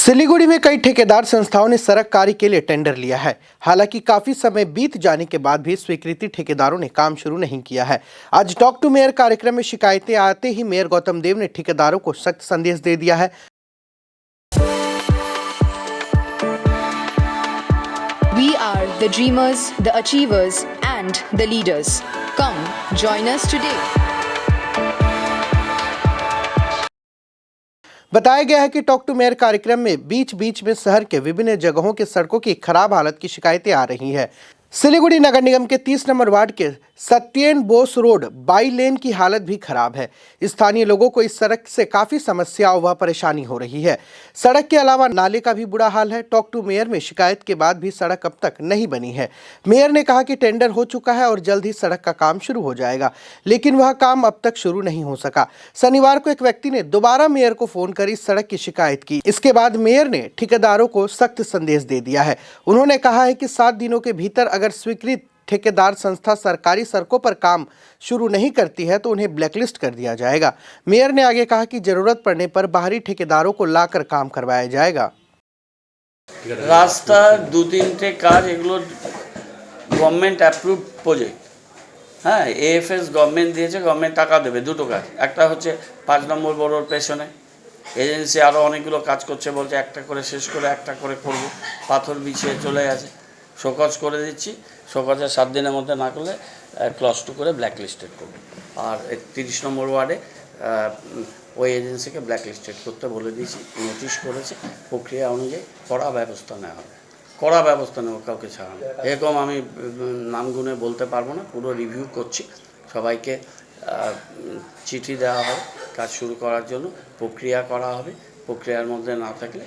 सिलीगुड़ी में कई ठेकेदार संस्थाओं ने सड़क कार्य के लिए टेंडर लिया है। हालांकि काफी समय बीत जाने के बाद भी स्वीकृति ठेकेदारों ने काम शुरू नहीं किया है। आज टॉक टू मेयर कार्यक्रम में शिकायतें आते ही मेयर गौतम देव ने ठेकेदारों को सख्त संदेश दे दिया है। We are the dreamers, the achievers and the leaders. Come, join us today. बताया गया है कि टॉक टू मेयर कार्यक्रम में बीच बीच में शहर के विभिन्न जगहों के सड़कों की खराब हालत की शिकायतें आ रही हैं। सिलीगुड़ी नगर निगम के 30 नंबर वार्ड के सत्येन बोस रोड बाई लेन की हालत भी खराब है। स्थानीय लोगों को इस सड़क से काफी समस्या व परेशानी हो रही है। सड़क के अलावा नाले का भी बुरा हाल है। टॉक टू मेयर में शिकायत के बाद भी सड़क अब तक नहीं बनी है। मेयर ने कहा कि टेंडर हो चुका है और जल्द ही सड़क का काम शुरू हो जाएगा, लेकिन वह काम अब तक शुरू नहीं हो सका। शनिवार को एक व्यक्ति ने दोबारा मेयर को फोन कर इस सड़क की शिकायत की। इसके बाद मेयर ने ठेकेदारों को सख्त संदेश दे दिया है। उन्होंने कहा है कि 7 दिनों के भीतर अगर स्वीकृत ठेकेदार संस्था सरकारी सड़कों पर काम शुरू नहीं करती है तो उन्हें ब्लैकलिस्ट कर दिया जाएगा। मेयर ने आगे कहा कि जरूरत पड़ने पर बाहरी ठेकेदारों को लाकर काम करवाया जाएगा। रास्ता 2-3 কাজ এগুলো গভর্নমেন্ট অ্যাপ্রুভ প্রজেক্ট। হ্যাঁ, এএফএস গভর্নমেন্ট দিয়েছে, গভর্নমেন্ট টাকা দেবে। দুটো কাজ, একটা হচ্ছে 5 নম্বর বড়োর পেছনে এজেন্সি আরও অনেকগুলো কাজ করছে, বলছে একটা করে শেষ করে একটা করে করব। পাথর বিছিয়ে চলে গেছে, শোকজ করে দিচ্ছি। শোকজের 7 দিনের মধ্যে না করলে ক্লস 2 করে ব্ল্যাকলিস্টেড করব। আর 30 নম্বর ওয়ার্ডে ওই এজেন্সিকে ব্ল্যাকলিস্টেড করতে বলে দিয়েছি, নোটিশ করেছে। প্রক্রিয়া অনুযায়ী কড়া ব্যবস্থা নেওয়া হবে, কড়া ব্যবস্থা নেব, কাউকে ছাড়া না। এরকম আমি নাম গুনে বলতে পারবো না, পুরো রিভিউ করছি। সবাইকে চিঠি দেওয়া হবে কাজ শুরু করার জন্য, প্রক্রিয়া করা হবে। প্রক্রিয়ার মধ্যে না থাকলে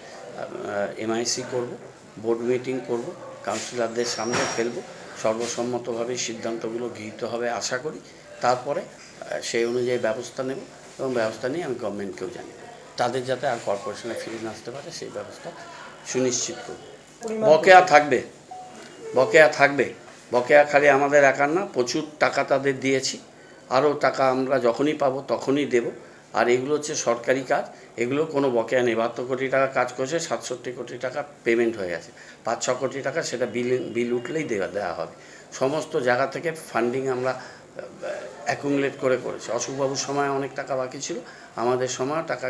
এমআইসি করব, বোর্ড মিটিং করব, কাউন্সিলরদের সামনে ফেলবো। সর্বসম্মতভাবে সিদ্ধান্তগুলো গৃহীত হবে আশা করি। তারপরে সেই অনুযায়ী ব্যবস্থা নেব এবং ব্যবস্থা নিয়ে আমি গভর্নমেন্টকেও জানি, তাদের যাতে আর কর্পোরেশনে ফিরে না আসতে পারে সেই ব্যবস্থা সুনিশ্চিত করব। বকেয়া থাকবে, বকেয়া থাকবে। বকেয়া খালি আমাদের একার না, প্রচুর টাকা তাদের দিয়েছি। আরও টাকা আমরা যখনই পাবো তখনই দেব। আর এগুলো হচ্ছে সরকারি কাজ, এগুলো কোনো বকেয়া নেই। 72 কোটি টাকা কাজ করছে, 67 কোটি টাকা পেমেন্ট হয়ে গেছে। 5-6 কোটি টাকা সেটা বিল উঠলেই দেওয়া হবে। সমস্ত জায়গা থেকে ফান্ডিং আমরা অ্যাকুমুলেট করেছি। অশোকবাবুর সময় অনেক টাকা বাকি ছিল, আমাদের সময় টাকা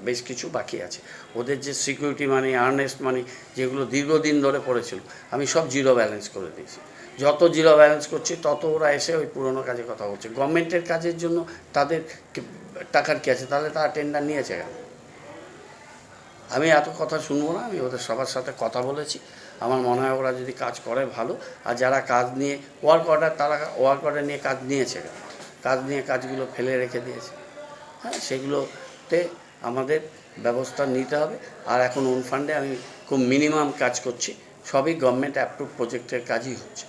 বেশ কিছু বাকি আছে। ওদের যে সিকিউরিটি মানি, আর্নেস্ট মানি যেগুলো দীর্ঘদিন ধরে পড়েছিল, আমি সব জিরো ব্যালেন্স করে দিয়েছি। যত জিরো ব্যালেন্স করছি তত ওরা এসে ওই পুরনো কাজে কথা বলছে। গভর্নমেন্টের কাজের জন্য তাদের টাকার কী আছে? তাহলে তারা টেন্ডার নিয়েছে কেন? আমি এত কথা শুনবো না। আমি ওদের সবার সাথে কথা বলেছি। আমার মনে হয় ওরা যদি কাজ করে ভালো, আর যারা কাজ নিয়ে ওয়ার্ক অর্ডার, তারা ওয়ার্ক অর্ডার নিয়ে কাজ নিয়েছে কেন? কাজ নিয়ে কাজগুলো ফেলে রেখে দিয়েছে। হ্যাঁ, সেগুলোতে আমাদের ব্যবস্থা নিতে হবে। আর এখন ওন ফান্ডে আমি খুব মিনিমাম কাজ করছি, সবই গভর্নমেন্ট অ্যাপ্রুভ প্রজেক্টের কাজই হচ্ছে।